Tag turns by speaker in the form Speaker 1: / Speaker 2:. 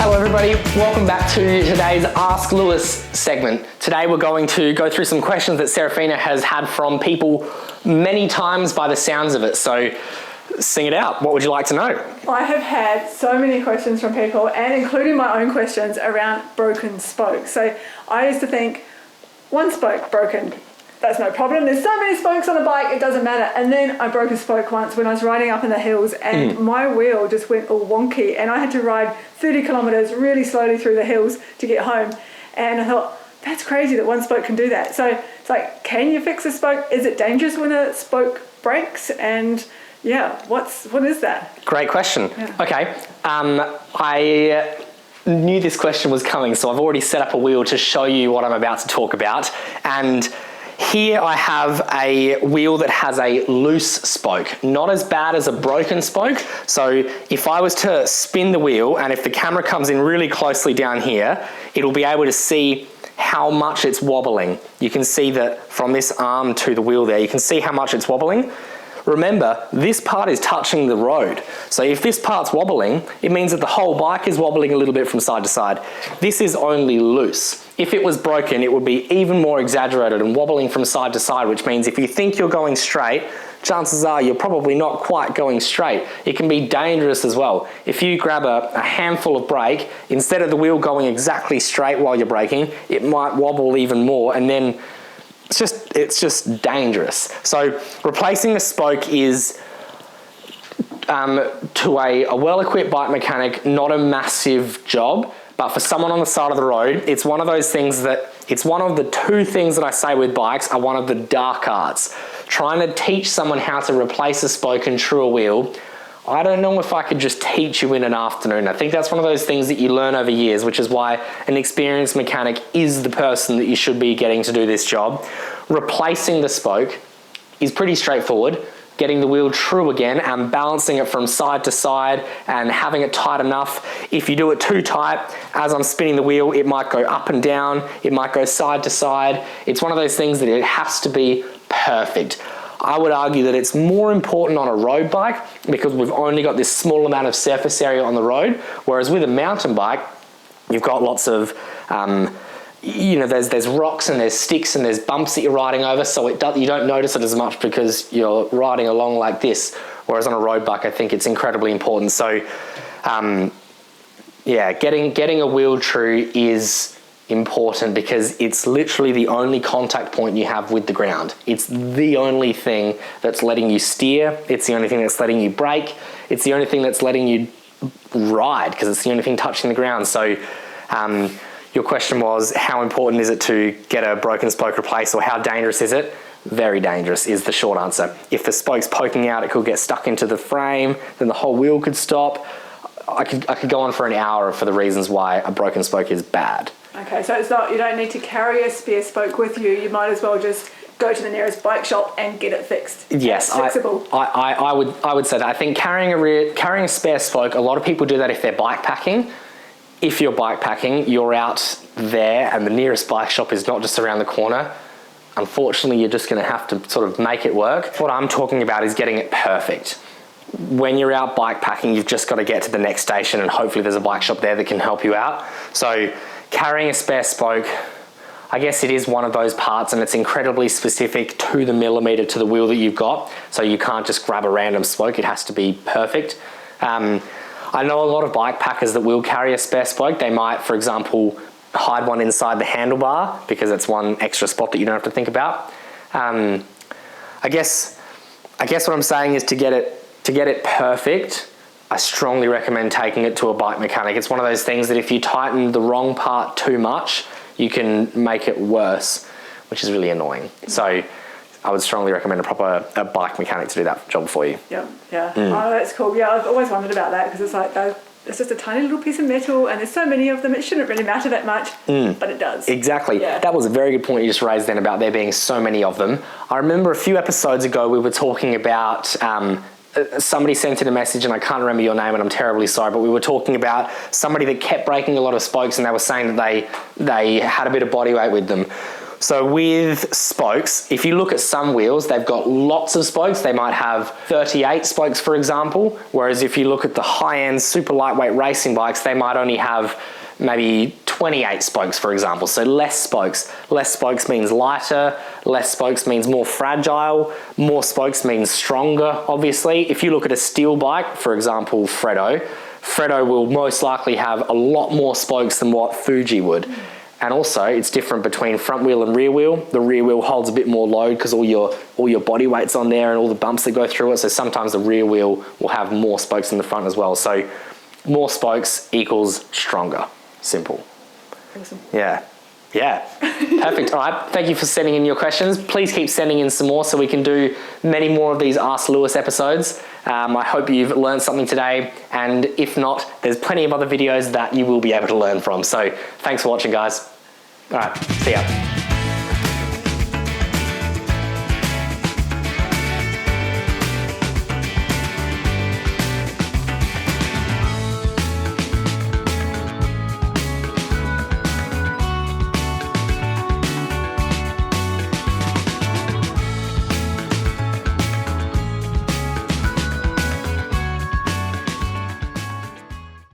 Speaker 1: Hello everybody, welcome back to today's Ask Lewis segment. Today we're going to go through some questions that Serafina has had from people many times by the sounds of it. So sing it out. What would you like to know?
Speaker 2: I have had so many questions from people, and including my own questions around broken spokes. So I used to think, one spoke broken, that's no problem. There's so many spokes on a bike, it doesn't matter. And then I broke a spoke once when I was riding up in the hills, and my wheel just went all wonky, and I had to ride 30 kilometres really slowly through the hills to get home. And I thought, that's crazy that one spoke can do that. So it's like, can you fix a spoke? Is it dangerous when a spoke breaks? And yeah, what is that?
Speaker 1: Great question.
Speaker 2: Yeah.
Speaker 1: Okay, I knew this question was coming, so I've already set up a wheel to show you what I'm about to talk about. And here I have a wheel that has a loose spoke, not as bad as a broken spoke. So if I was to spin the wheel, and if the camera comes in really closely down here, it'll be able to see how much it's wobbling. You can see that from this arm to the wheel there, you can see how much it's wobbling. Remember, this part is touching the road. So if this part's wobbling, it means that the whole bike is wobbling a little bit from side to side. This is only loose. If it was broken, it would be even more exaggerated and wobbling from side to side, which means if you think you're going straight, chances are you're probably not quite going straight. It can be dangerous as well. If you grab a handful of brake, instead of the wheel going exactly straight while you're braking, it might wobble even more, and then it's just dangerous. So replacing the spoke is to a well-equipped bike mechanic, not a massive job, but for someone on the side of the road, it's one of those things that, it's one of the two things that I say with bikes are one of the dark arts. Trying to teach someone how to replace a spoke and true a wheel, I don't know if I could just teach you in an afternoon. I think that's one of those things that you learn over years, which is why an experienced mechanic is the person that you should be getting to do this job. Replacing the spoke is pretty straightforward. Getting the wheel true again and balancing it from side to side and having it tight enough. If you do it too tight, as I'm spinning the wheel, it might go up and down, it might go side to side. It's one of those things that it has to be perfect. I would argue that it's more important on a road bike because we've only got this small amount of surface area on the road, whereas with a mountain bike, you've got lots of, there's rocks and there's sticks and there's bumps that you're riding over, so you don't notice it as much because you're riding along like this, whereas on a road bike, I think it's incredibly important. So, getting a wheel true is important because it's literally the only contact point you have with the ground. It's the only thing that's letting you steer. It's the only thing that's letting you brake. It's the only thing that's letting you ride because it's the only thing touching the ground. So your question was, how important is it to get a broken spoke replaced, or how dangerous is it? Very dangerous is the short answer. If the spoke's poking out, it could get stuck into the frame, then the whole wheel could stop. I could go on for an hour for the reasons why a broken spoke is bad. Okay, so you don't need to carry a spare spoke with you. You might as well just go to the nearest bike shop and get it fixed. Yes, it's flexible. I would say that. I think carrying a spare spoke, a lot of people do that if they're bike packing. If you're bike packing, you're out there and the nearest bike shop is not just around the corner. Unfortunately, you're just going to have to sort of make it work. What I'm talking about is getting it perfect. When you're out bike packing, you've just got to get to the next station and hopefully there's a bike shop there that can help you out. So carrying a spare spoke, I guess it is one of those parts and it's incredibly specific to the millimeter to the wheel that you've got. So you can't just grab a random spoke, it has to be perfect. I know a lot of bike packers that will carry a spare spoke. They might, for example, hide one inside the handlebar because it's one extra spot that you don't have to think about. I guess what I'm saying is to get it perfect, I strongly recommend taking it to a bike mechanic. It's one of those things that if you tighten the wrong part too much, you can make it worse, which is really annoying. So I would strongly recommend a bike mechanic to do that job for you. Yeah. Oh, that's cool. Yeah, I've always wondered about that because it's like it's just a tiny little piece of metal and there's so many of them, it shouldn't really matter that much, but it does. Exactly. Yeah. That was a very good point you just raised then about there being so many of them. I remember a few episodes ago we were talking about somebody sent in a message and I can't remember your name and I'm terribly sorry, but we were talking about somebody that kept breaking a lot of spokes and they were saying that they had a bit of body weight with them. So with spokes, if you look at some wheels, they've got lots of spokes. They might have 38 spokes, for example. Whereas if you look at the high-end, super lightweight racing bikes, they might only have maybe 28 spokes, for example. So less spokes. Less spokes means lighter. Less spokes means more fragile. More spokes means stronger, obviously. If you look at a steel bike, for example, Fredo will most likely have a lot more spokes than what Fuji would. And also, it's different between front wheel and rear wheel. The rear wheel holds a bit more load because all your body weight's on there and all the bumps that go through it. So sometimes the rear wheel will have more spokes than the front as well. So more spokes equals stronger. Simple.
Speaker 2: Awesome.
Speaker 1: Yeah. Perfect. All right. Thank you for sending in your questions. Please keep sending in some more so we can do many more of these Ask Lewis episodes. I hope you've learned something today. And if not, there's plenty of other videos that you will be able to learn from. So thanks for watching, guys. All right. See ya.